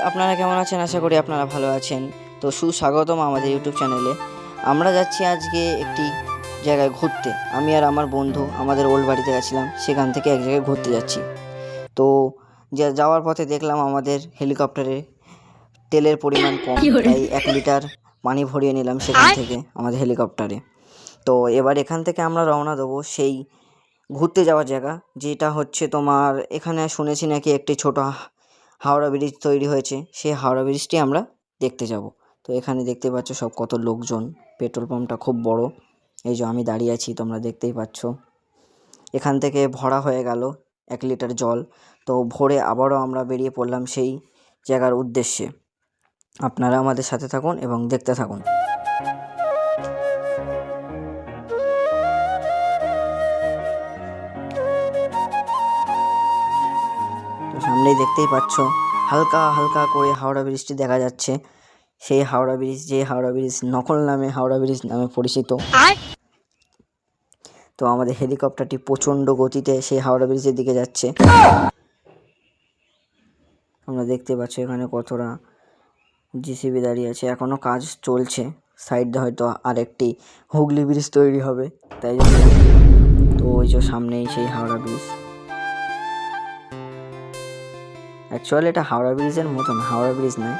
আপনারা কেমন আছেন? আশা করি আপনারা ভালো আছেন। তো সুস্বাগতম আমাদের ইউটিউব চ্যানেলে। আমরা যাচ্ছি আজকে একটি জায়গায় ঘুরতে। আমি আর আমার বন্ধু আমাদের ওল্ড বাড়িতে গেছিলাম, সেখান থেকে এক জায়গায় ঘুরতে যাচ্ছি। তো যাওয়ার পথে দেখলাম আমাদের হেলিকপ্টারে তেলের পরিমাণ কম, তাই 1 লিটার পানি ভরিয়ে নিলাম সেখান থেকে আমাদের হেলিকপ্টারে। তো এবার এখান থেকে আমরা রওনা দেবো সেই ঘুরতে যাওয়ার জায়গা, যেটা হচ্ছে তোমার এখানে শুনেছি নাকি একটি ছোট হাওড়া ব্রিজ তৈরি হয়েছে। সেই হাওড়া ব্রিজটি আমরা দেখতে যাব। তো এখানে দেখতে পাচ্ছ সব কত লোকজন। পেট্রোল পাম্পটা খুব বড়। এই যে আমি দাঁড়িয়ে আছি, তোমরা দেখতেই পাচ্ছ। এখান থেকে ভরা হয়ে গেল 1 লিটার জল। তো ভোরে আবারও আমরা বেরিয়ে পড়লাম সেই জায়গার উদ্দেশ্যে। আপনারা আমাদের সাথে থাকুন এবং দেখতে থাকুন। তো সামনেই দেখতেই পাচ্ছ হালকা হালকা করে হাওড়া ব্রিজটি দেখা যাচ্ছে। সেই হাওড়া ব্রিজ, যে হাওড়া ব্রিজ নকল নামে হাওড়া ব্রিজ নামে পরিচিত। তো আমাদের হেলিকপ্টারটি প্রচণ্ড গতিতে সেই হাওড়া ব্রিজের দিকে যাচ্ছে। আমরা দেখতে পাচ্ছি এখানে কতটা জিসিবি দাঁড়িয়ে আছে, এখনো কাজ চলছে। সাইডে হয়তো আরেকটি হুগলি ব্রিজ তৈরি হবে, তাই জন্য। তো ওই যে সামনেই সেই হাওড়া ব্রিজ। অ্যাকচুয়ালি এটা হাওড়া ব্রিজের মতন, হাওড়া ব্রিজ নয়।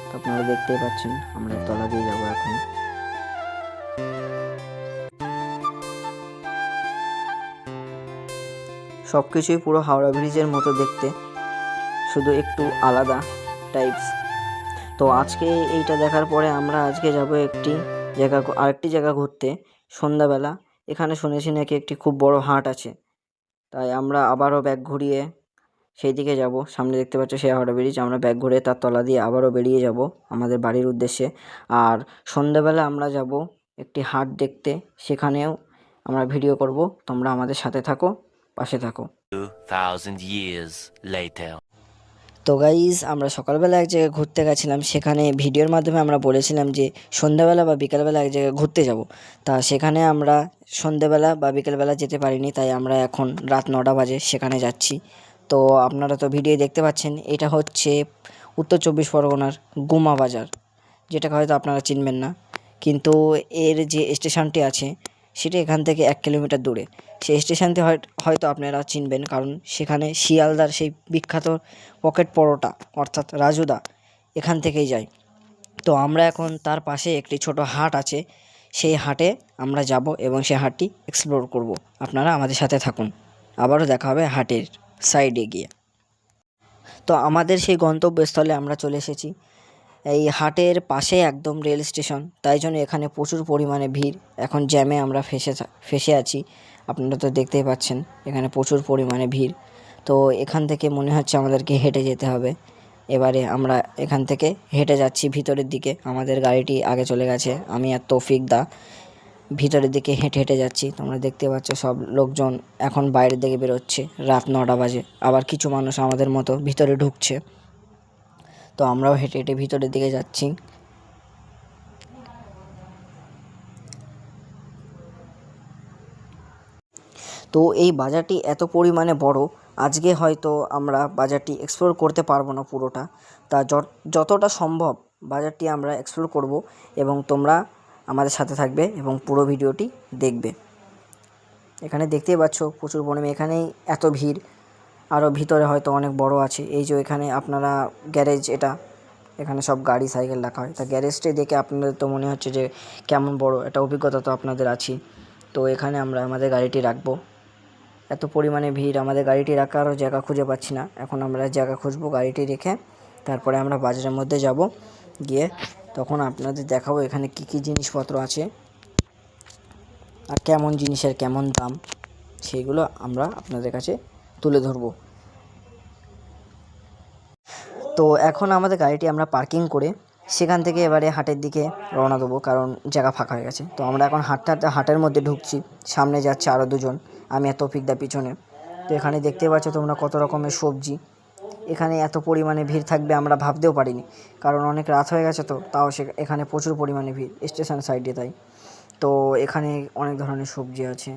তো আপনারা দেখতেই পাচ্ছেন আমরা তলা দিয়ে যাবো এখন। সব কিছুই পুরো হাওড়া ব্রিজের মতো দেখতে, শুধু একটু আলাদা টাইপস। তো আজকে এইটা দেখার পরে আমরা আজকে যাব আরেকটি জায়গা ঘুরতে সন্ধ্যাবেলা। এখানে শুনেছি নাকি একটি খুব বড় হাট আছে, তাই আমরা আবারও ব্যাগ ঘুরিয়ে সেই দিকে যাব। সামনে দেখতে পাচ্ছ সেই হাওড়া ব্রিজ, আমরা ব্যাগ ঘুরে তার তলা দিয়ে আবারও বেরিয়ে যাব আমাদের বাড়ির উদ্দেশ্যে। আর সন্ধ্যাবেলা আমরা যাব একটি হাট দেখতে, সেখানেও আমরা ভিডিও করব। তোমরা আমাদের সাথে থাকো, পাশে থাকো। 2000 years later. তো গাইজ, আমরা সকালবেলা এক জায়গায় ঘুরতে গেছিলাম। সেখানে ভিডিওর মাধ্যমে আমরা বলেছিলাম যে সন্ধ্যাবেলা বা বিকালবেলা এক জায়গায় ঘুরতে যাব। তা সেখানে আমরা সন্ধ্যাবেলা বা বিকেলবেলা যেতে পারিনি, তাই আমরা এখন রাত 9টা বাজে সেখানে যাচ্ছি। তো আপনারা তো ভিডিও দেখতে পাচ্ছেন, এটা হচ্ছে উত্তর 24 পরগনার গুমা বাজার, যেটাকে হয়তো আপনারা চিনবেন না। কিন্তু এর যে স্টেশনটি আছে সেটা এখান থেকে 1 কিলোমিটার দূরে। সেই স্টেশনটি হয়তো আপনারা চিনবেন, কারণ সেখানে শিয়ালদার সেই বিখ্যাত পকেট পরোটা অর্থাৎ রাজুদা এখান থেকেই যায়। তো আমরা এখন তার পাশে একটি ছোট হাট আছে, সেই হাটে আমরা যাব এবং সেই হাটটি এক্সপ্লোর করব। আপনারা আমাদের সাথে থাকুন। আবারও দেখা হবে হাটের সাইডে গিয়ে। তো আমাদের সেই গন্তব্যস্থলে আমরা চলে এসেছি। এই হাটের পাশে একদম রেল স্টেশন, তাই জন্য এখানে প্রচুর পরিমাণে ভিড়। এখন জ্যামে আমরা ফেসে আছি। আপনারা তো দেখতেই পাচ্ছেন এখানে প্রচুর পরিমাণে ভিড়। তো এখান থেকে মনে হচ্ছে আমাদেরকে হেঁটে যেতে হবে। এবারে আমরা এখান থেকে হেঁটে যাচ্ছি ভিতরের দিকে। আমাদের গাড়িটি আগে চলে গেছে, আমি আর তৌফিক দা ভিতরের দিকে হেঁটে হেঁটে যাচ্ছি। তোমরা দেখতে পাচ্ছ সব লোকজন এখন বাইরের দিকে বেরোচ্ছে। রাত 9টা বাজে, আবার কিছু মানুষ আমাদের মতো ভিতরে ঢুকছে। তো আমরাও হেঁটে হেঁটে ভিতরের দিকে যাচ্ছি। তো এই বাজারটি এত পরিমাণে বড়, আজকে হয়তো আমরা বাজারটি এক্সপ্লোর করতে পারবো না পুরোটা। তা যতটা সম্ভব বাজারটি আমরা এক্সপ্লোর করব এবং তোমরা আমাদের সাথে থাকবে এবং পুরো ভিডিওটি দেখবে। এখানে দেখতেই পাচ্ছ প্রচুর পরিমাণে, এখানেই এত ভিড়। আরও ভিতরে হয়তো অনেক বড় আছে। এই যে এখানে আপনারা গ্যারেজ, এটা এখানে সব গাড়ি সাইকেল রাখা হয়। তা গ্যারেজটি দেখে আপনাদের তো মনে হচ্ছে যে কেমন বড়, এটা অভিজ্ঞতা তো আপনাদের আছেই। তো এখানে আমরা আমাদের গাড়িটি রাখবো। এত পরিমাণে ভিড়, আমাদের গাড়িটি রাখারও জায়গা খুঁজে পাচ্ছি না। এখন আমরা জায়গা খুঁজবো গাড়িটি রেখে, তারপরে আমরা বাজারের মধ্যে যাব। গিয়ে তখন আপনাদের দেখাবো এখানে কি কি জিনিসপত্র আছে আর কেমন জিনিসের কেমন দাম, সেইগুলো আমরা আপনাদের কাছে তুলে ধরবো। তো এখন আমাদের গাড়িটি আমরা পার্কিং করে সেখান থেকে এবারে হাটের দিকে রওনা দেবো, কারণ জায়গা ফাঁকা হয়ে গেছে। তো আমরা এখন হাটের মধ্যে ঢুকছি। সামনে যাচ্ছে আরও দুজন, আমি আর তৌফিকদা পিছনে। তো এখানে দেখতে পাচ্ছ তোমরা কত রকমের সবজি। এখানে এত পরিমাণে ভিড় থাকবে আমরা ভাবতেও পারিনি, কারণ অনেক রাত হয়ে গেছে। তো তাও এখানে প্রচুর পরিমাণে ভিড় স্টেশন সাইডে, তাই। তো এখানে অনেক ধরনের সবজি আছে।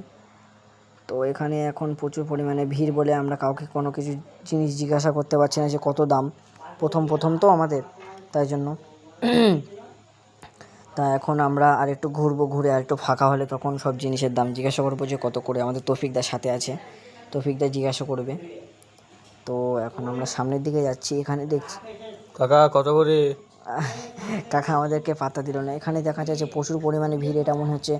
তো তো এখানে এখন প্রচুর পরিমাণে ভিড় বলে আমরা কাউকে কোনো কিছু জিনিস জিজ্ঞাসা করতে পারছি না যে কত দাম, প্রথম তো আমাদের, তাই জন্য। তা এখন আমরা আর একটু ঘুরবো, ঘুরে আর একটু ফাঁকা হলে তখন সব জিনিসের দাম জিজ্ঞাসা করবো যে কত করে। আমাদের তৌফিকদার সাথে আছে, তৌফিকদা জিজ্ঞাসা করবে। তো এখন আমরা সামনের দিকে যাচ্ছি, এখানে দেখছি কাকা কত করে? কাকা আমাদেরকে পাত্তা দিল না। এখানে দেখা যাচ্ছে প্রচুর পরিমাণে ভিড়, এটা মনে হচ্ছে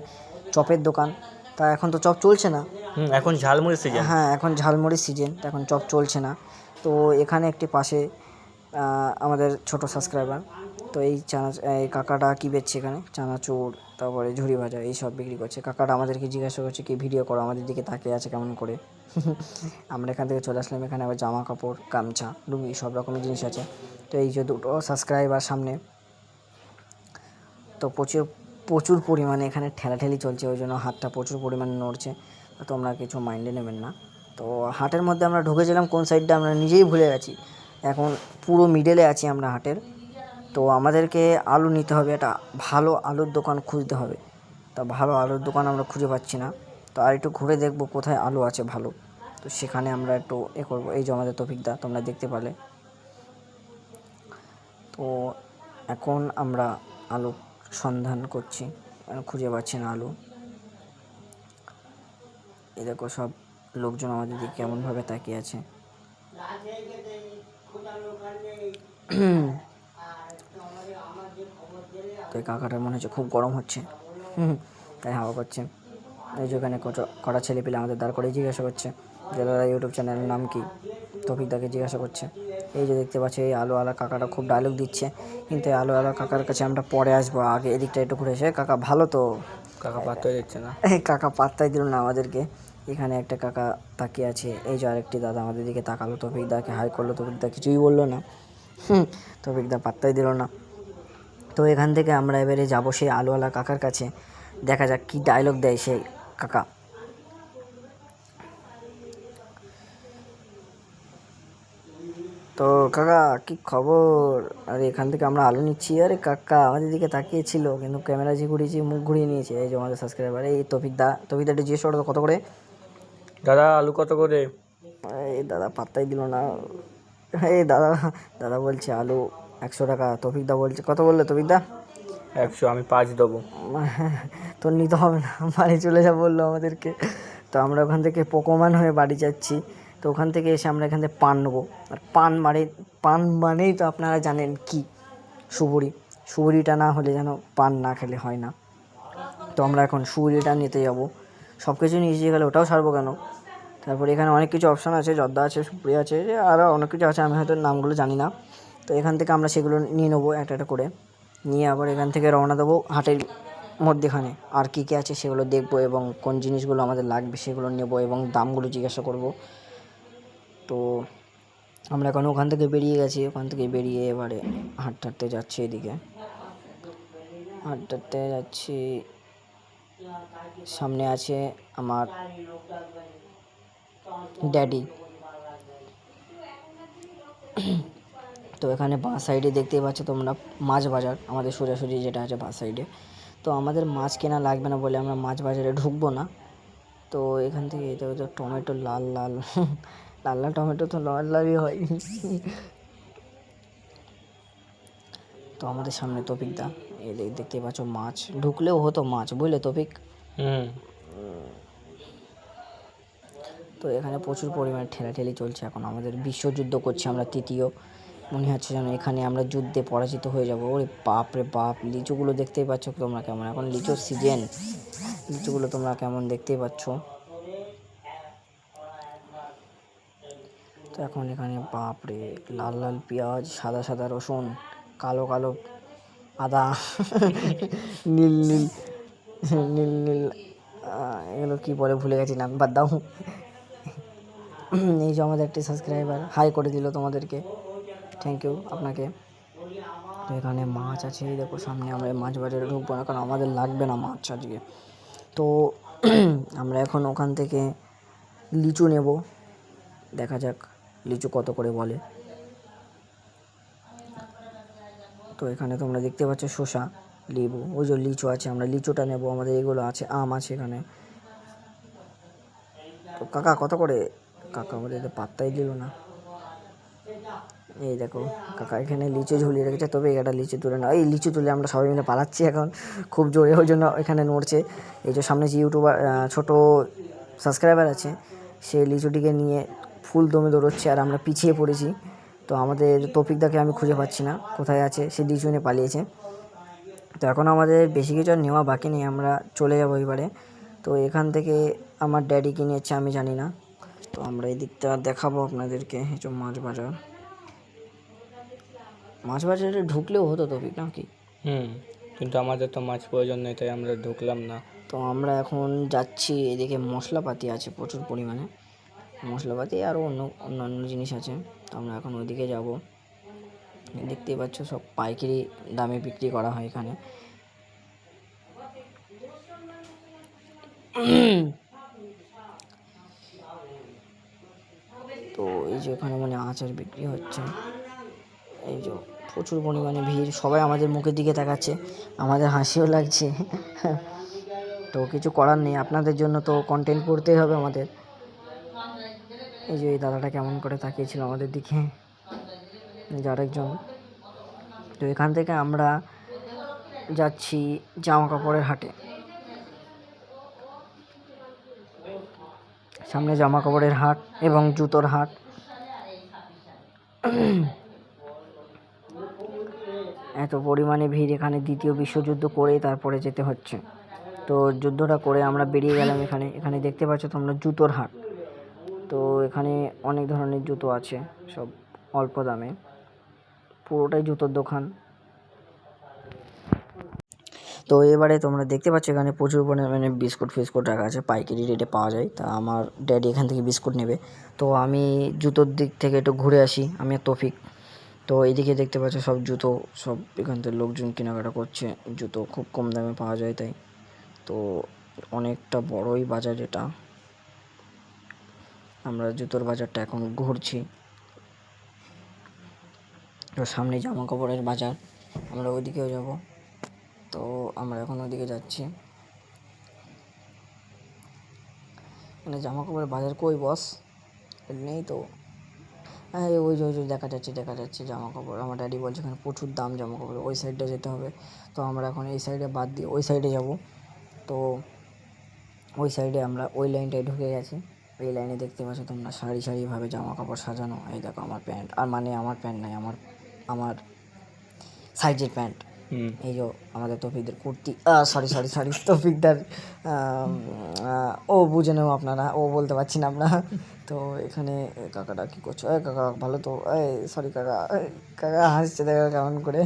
চপের দোকান। তা এখন তো চপ চলছে না। এখন ঝালমুড়ি সিজন। হ্যাঁ, এখন ঝালমুড়ির সিজন, তো এখন চপ চলছে না। তো এখানে একটি পাশে আমাদের ছোট সাবস্ক্রাইবার, তো এই এই কাকাটা কী বেচছে এখানে, চানাচুর, তারপরে ঝুড়ি ভাজা এইসব বিক্রি করছে। কাকাটা আমাদেরকে জিজ্ঞাসা করছে কি ভিডিও করো, আমাদের দিকে তাকিয়ে আছে কেমন করে। আমরা এখান থেকে চলে আসলাম, এখানে আবার জামা কাপড়, গামছা, লুঙ্গি সব রকমের জিনিস আছে। তো এই যে দুটো সাবস্ক্রাইবার সামনে, তো প্রচুর পরিমাণে এখানে ঠেলাঠেলি চলছে, ওই জন্য হাতটা প্রচুর পরিমাণে নড়ছে। তোমরা কিছু মাইন্ডে নেবেন না। তো হাটের মধ্যে আমরা ঢুকেছিলাম কোন সাইডটা আমরা নিজেই ভুলে গেছি। এখন পুরো মিডলে আছি আমরা হাটের। তো আমাদেরকে আলু নিতে হবে, একটা ভালো আলুর দোকান খুঁজতে হবে। তা ভালো আলুর দোকান আমরা খুঁজে পাচ্ছি না। তো আর একটু ঘুরে দেখবো কোথায় আলু আছে ভালো, তো সেখানে আমরা একটু করবো। এই যে আমাদের তৌফিকদা, তোমরা দেখতে পারলে। তো এখন আমরা আলু সন্ধান করছি, খুঁজে পাচ্ছি না আলু। এই দেখো সব লোকজন আমাদের দিকে কেমনভাবে তাকিয়ে আছে। তো এই কাকাটার মনে হচ্ছে খুব গরম হচ্ছে, তাই হাওয়া করছে। এই যে ওখানে কটা ছেলে পেলে আমাদের দাঁড় করে জিজ্ঞাসা করছে যে দাদা ইউটিউব চ্যানেলের নাম কি, তৌফিকদাকে জিজ্ঞাসা করছে। এই যে দেখতে পাচ্ছি এই আলুওয়ালা কাকাটা খুব ডায়লগ দিচ্ছে, কিন্তু এই আলুওয়ালা কাকার কাছে আমরা পরে আসবো, আগে এদিকটা একটু ঘুরে এসে। কাকা ভালো তো? কাকা পাত্তাই দিচ্ছে না। এই কাকা পাত্তাই দিল না আমাদেরকে। এখানে একটা কাকা তাকিয়ে আছে, এই যে আরেকটি দাদা আমাদের দিকে তাকালো, তৌফিকদাকে হাই করলো, তৌফিকদা কিছুই বললো না। তৌফিকদা পাত্তাই দিল না। তো এখান থেকে আমরা এবারে যাবো সেই আলুওয়ালা কাকার কাছে, দেখা যাক কি ডায়লগ দেয় সেই কাকা। তো কাকা কি খবর? আরে এখান থেকে আমরা আলু নিচ্ছি। আরে কাকা আমাদের দিকে তাকিয়েছিল, কিন্তু ক্যামেরা যে ঘুরিয়েছি মুখ ঘুরিয়ে নিয়েছে। এই যে আমাদের সাবস্ক্রাইবার, এই তৌফিকদা একটু জিজ্ঞেস করো তো কত করে। দাদা আলু কত করে? এই দাদা পাত্তাই দিল না। এই দাদা দাদা বলছে আলু 100 টাকা। তৌফিকদা বলছে কত বললে তৌফিকদা? 100, আমি 5 দেবো। তোর নিতে হবে না, বাড়ি চলে যা বললো আমাদেরকে। তো আমরা ওখান থেকে পোকোমান হয়ে বাড়ি যাচ্ছি। তো ওখান থেকে এসে আমরা এখান থেকে পান নেবো। আর পান মানেই তো আপনারা জানেন কি, সুবুরিটা না হলে যেন পান না খেলে হয় না। তো আমরা এখন সুবুরিটা নিতে যাব। সব কিছু নিয়ে গেলে ওটাও ছাড়বো কেন। তারপরে এখানে অনেক কিছু অপশান আছে, জর্দা আছে, সুপুরি আছে, আরও অনেক কিছু আছে, আমি হয়তো নামগুলো জানি না। তো এখান থেকে আমরা সেগুলো নিয়ে নেবো একটা করে, নিয়ে আবার এখান থেকে রওনা দেবো হাটের মধ্যেখানে। আর কী কী আছে সেগুলো দেখবো, এবং কোন জিনিসগুলো আমাদের লাগবে সেগুলো নেবো, এবং দামগুলো জিজ্ঞাসা করব। তো আমরা এখন ওখান থেকে বেরিয়ে গেছি, ওখান থেকে বেরিয়ে এবারে হাঁটতে যাচ্ছি, এদিকে হাঁটতে যাচ্ছি। সামনে আছে আমার ড্যাডি। তো এখানে বাঁ সাইডে দেখতেই পাচ্ছ তোমরা মাছ বাজার, আমাদের সোজাসুজি যেটা আছে বাঁ সাইডে। তো আমাদের মাছ কেনা লাগবে না বলে আমরা মাছ বাজারে ঢুকবো না। তো এখান থেকে এটা হচ্ছে টমেটো, লাল লাল লাল লাল টমেটো তো লাল লালই হয়। তো আমাদের সামনে তৌফিকদা, দেখতেই পাচ্ছ মাছ, ঢুকলেও হতো মাছ, বুঝলে তৌফিক। তো এখানে প্রচুর পরিমাণে ঠেলাঠেলি চলছে, এখন আমাদের বিশ্বযুদ্ধ করছে, আমরা তৃতীয়। মনে হচ্ছে যেন এখানে আমরা যুদ্ধে পরাজিত হয়ে যাব। ওরে বাপ রে বাপ, লিচুগুলো দেখতেই পাচ্ছ তোমরা কেমন, এখন লিচুর সিজন, লিচুগুলো তোমরা কেমন দেখতেই পাচ্ছ। তো এখন এখানে বাপ রে, লাল লাল পেঁয়াজ, সাদা সাদা রসুন, কালো কালো আদা, নীল নীল নীল নীল এগুলো কী বলে ভুলে গেছি নাম, বাদ দাও। এই যে আমাদের একটি সাবস্ক্রাইবার হাই করে দিল তোমাদেরকে, থ্যাংক ইউ আপনাকে। তো এখানে মাছ আছে, এই দেখো সামনে। আমরা মাছ বাজারে ঢুকবো না, কারণ আমাদের লাগবে না মাছ আজকে। তো আমরা এখন ওখান থেকে লিচু নেব, দেখা যাক লিচু কত করে বলে। তো এখানে তোমরা দেখতে পাচ্ছ শসা, লেবু, ওই যে লিচু আছে, আমরা লিচুটা নেব। আমাদের এগুলো আছে, আম আছে এখানে। তো কাকা কত করে? কাকা আমাদের তো পাত্তাই দিল না। এই দেখো কাকা এখানে লিচু ঝুলিয়ে রেখেছে, তবে একটা লিচু তুলে না, এই লিচু তুলে আমরা সবাই মিলে পালাচ্ছি এখন খুব জোরে, ওই জন্য এখানে নড়ছে। এই যে সামনে যে ইউটিউবার ছোট সাবস্ক্রাইবার আছে, সে লিচুটিকে নিয়ে ফুল দমে দৌড়চ্ছে আর আমরা পিছিয়ে পড়েছি। তো আমাদের তৌফিকদাকে আমি খুঁজে পাচ্ছি না, কোথায় আছে, সে লিচু নিয়ে পালিয়েছে। তো এখন আমাদের বেশি কিছু আর নেওয়া বাকি নেই, আমরা চলে যাবো এবারে। তো এখান থেকে আমার ড্যাডি কিনেছে আমি জানি না। তো আমরা এই দিকটা দেখাবো আপনাদেরকে। এই যে মাছ বাজার, মাছ বাজারে ঢুকলেও হতো তো নাকি? কিন্তু আমাদের তো মাছ প্রয়োজন নেই, তাই আমরা ঢুকলাম না। তো আমরা এখন যাচ্ছি, এদিকে মশলাপাতি আছে প্রচুর পরিমাণে, মশলাপাতি আরও অন্যান্য জিনিস আছে। তো আমরা এখন ওইদিকে যাব। দেখতেই পাচ্ছ সব পাইকারি দামে বিক্রি করা হয় এখানে। তো এই যে ওখানে মানে আচার বিক্রি হচ্ছে, এই যে প্রচুর পরিমাণে ভিড়, সবাই আমাদের মুখের দিকে তাকাচ্ছে, আমাদের হাসিও লাগছে। তো কিছু করার নেই, আপনাদের জন্য তো কন্টেন্ট করতেই হবে আমাদের। এই যে এই দাদাটা কেমন করে তাকিয়েছিল আমাদের দিকে, যার একজন। তো এখান থেকে আমরা যাচ্ছি জামা কাপড়ের হাটে। সামনে জামা কাপড়ের হাট এবং জুতোর হাট। এত পরিমাণে ভিড় এখানে, দ্বিতীয় বিশ্বযুদ্ধ করে তারপরে যেতে হচ্ছে। তো যুদ্ধটা করে আমরা বেরিয়ে গেলাম এখানে। এখানে দেখতে পাচ্ছ তোমরা জুতোর হাট। তো এখানে অনেক ধরনের জুতো আছে, সব অল্প দামে, পুরোটাই জুতোর দোকান। তো এবারে তোমরা দেখতে পাচ্ছ এখানে প্রচুর পরিমাণে বিস্কুট ফিস্কুট রাখা আছে, পাইকারি রেটে পাওয়া যায়। তা আমার ড্যাডি এখান থেকে বিস্কুট নেবে। তো আমি জুতোর দিক থেকে একটু ঘুরে আসি, আমি আর তৌফিক। তো এইদিকে দেখতে পাচ্ছ সব জুতো, সব এখান থেকে লোকজন কেনাকাটা করছে, জুতো খুব কম দামে পাওয়া যায় তাই। তো অনেকটা বড়ই বাজার এটা, আমরা জুতোর বাজারটা এখন ঘুরছি। তো সামনে জামা কাপড়ের বাজার, আমরা ওইদিকেও যাব। তো আমরা এখন ওইদিকে যাচ্ছি। মানে জামা কাপড়ের বাজার কই বস? নেই তো। হ্যাঁ ওই যে দেখা যাচ্ছে জামা কাপড়। আমার ড্যাডি বলছে এখানে প্রচুর দাম জামা কাপড়, ওই সাইডটা যেতে হবে। তো আমরা এখন এই সাইডে বাদ দিয়ে ওই সাইডে যাব। তো ওই সাইডে আমরা ওই লাইনটায় ঢুকে গেছি। এই লাইনে দেখতে পাচ্ছ তোমরা সারি সারিভাবে জামা কাপড় সাজানো। এই দেখো আমার প্যান্ট, আর মানে আমার প্যান্ট নাই, আমার সাইজের প্যান্ট। এই যে আমাদের তৌফিকদের কুর্তি, সরি তৌফিকদার, ও বুঝে নেব আপনারা, ও বলতে পারছি না আমরা। তো এখানে কাকাটা কী করছো? কাকা ভালো তো? সরি কাকা, কাকা হাসছে দেখা কেমন করে।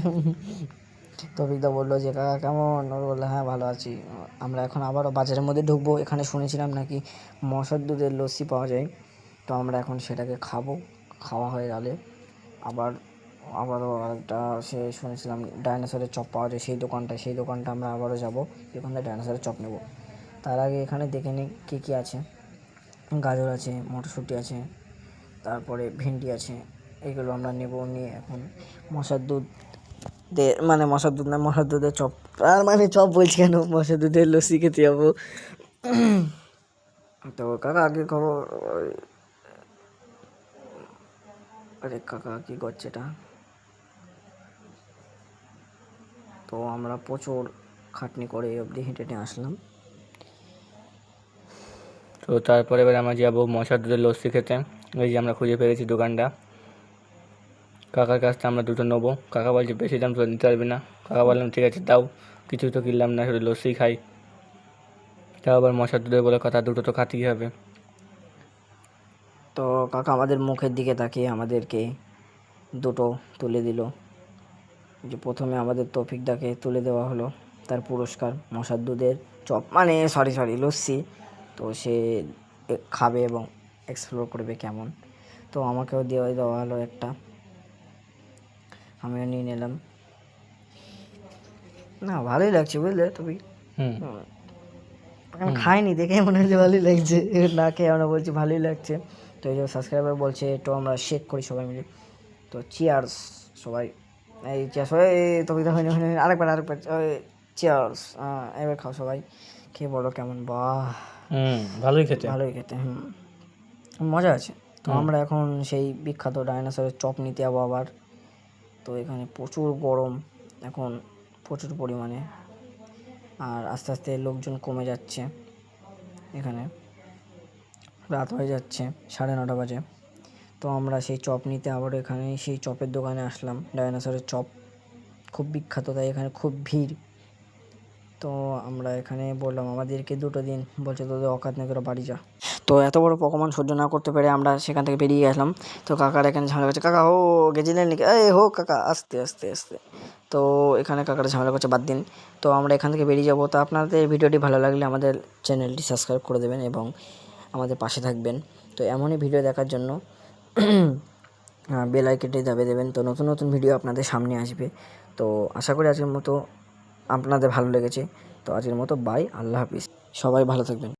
তৌফিকদা বললো যে কাকা কেমন, ওর বললো হ্যাঁ ভালো আছি। আমরা এখন আবারও বাজারের মধ্যে ঢুকবো। এখানে শুনেছিলাম নাকি মশার দুধের লস্যি পাওয়া যায়। তো আমরা এখন সেটাকে খাবো, খাওয়া হয়ে গেলে আবারও একটা সে শুনেছিলাম ডাইনোসরের চপ পাওয়া যায় সেই দোকানটা আমরা আবারও যাবো, যেখান থেকে ডাইনোসরের চপ নেবো। তার আগে এখানে দেখে নিই কী কী আছে। গাজর আছে, মটরশুঁটি আছে, তারপরে ভেন্ডি আছে, এগুলো আমরা নেবো। নিয়ে এখন মশার দুধ মশার দুধের চপ, আর মানে চপ বলছি কেন, মশার দুধের লস্যি খেতে যাবো। তো কাকা আগে খবর, আরে কাকা কী করছে এটা? তো আমরা প্রচুর খাটনি করে এই অবধি হেঁটে হেঁটে আসলাম। তো তারপরে এবার আমরা যাবো মশার দুধের লস্যি খেতে। ওই যে আমরা খুঁজে পেয়েছি দোকানটা, কাকার কাছ থেকে আমরা দুটো নেবো। কাকা বলছে বেশি দাম তো নিতে পারবি না। কাকা বললাম ঠিক আছে দাও, কিছু তো কিনলাম না, শুধু লস্যি খাই। তাও আবার মশার দুধের বলে কথা, দুটো তো খাতেই হবে। তো কাকা আমাদের মুখের দিকে তাকিয়ে আমাদেরকে দুটো তুলে দিল। যে প্রথমে আমাদের তৌফিকদাকে তুলে দেওয়া হলো তার পুরস্কার, মশার দুধের চপ, মানে সরি লস্যি। তো সে খাবে এবং এক্সপ্লোর করবে কেমন। তো আমাকেও দেওয়া হলো একটা, আমিও নিয়ে নিলাম। না ভালোই লাগছে বুঝলে তুমি, আমি খাইনি দেখে মনে হচ্ছে ভালোই লাগছে, না খেয়ে আমরা বলছি ভালোই লাগছে। তো এই যে সাবস্ক্রাইবার বলছে তো আমরা শেক করি সবাই মিলে। তো চিয়ার্স সবাই, এই চিয়ার্স সবাই, তবে আরেকবার চিয়ার্স। এবার খাও সবাই, খেয়ে বলো কেমন। বাহ ভালোই খেতে। ভালোই খেতে, মজা আছে। তো আমরা এখন সেই বিখ্যাত ডাইনোসরের চপ নিতে যাবো আবার। তো এখানে প্রচুর গরম এখন, প্রচুর পরিমাণে, আর আস্তে আস্তে লোকজন কমে যাচ্ছে। এখানে রাত হয়ে যাচ্ছে, 9:30 বাজে। তো আমরা সেই চপ নিতে আবার এখানে সেই চপের দোকানে আসলাম। ডাইনোসরের চপ খুব বিখ্যাত, তাই এখানে খুব ভিড়। তো আমরা এখানে বললাম আমাদেরকে 2টো দিন, বলছে তোদের অকাত নেই, তোরা বাড়ি যা। তো এত বড় পকমান সহ্য না করতে পেরে আমরা সেখান থেকে বেরিয়ে গেলাম। তো কাকার এখানে ঝামেলা করছে, কাকা ও গেছিলেন নাকি, এই হোক কাকা, আস্তে আস্তে আস্তে। তো এখানে কাকাটা ঝামেলা করছে, বাদ দিন। তো আমরা এখান থেকে বেরিয়ে যাব। তো আপনাদের ভিডিওটি ভালো লাগলে আমাদের চ্যানেলটি সাবস্ক্রাইব করে দেবেন এবং আমাদের পাশে থাকবেন। তো এমনই ভিডিও দেখার জন্য বেল আইকনটি দাবিয়ে দেবেন। তো নতুন নতুন ভিডিও আপনাদের সামনে আসবে। তো আশা করি আজকের মতো আপনাদের ভালো লেগেছে। তো আজকের মতো বাই, আল্লাহ হাফিজ, সবাই ভালো থাকবেন।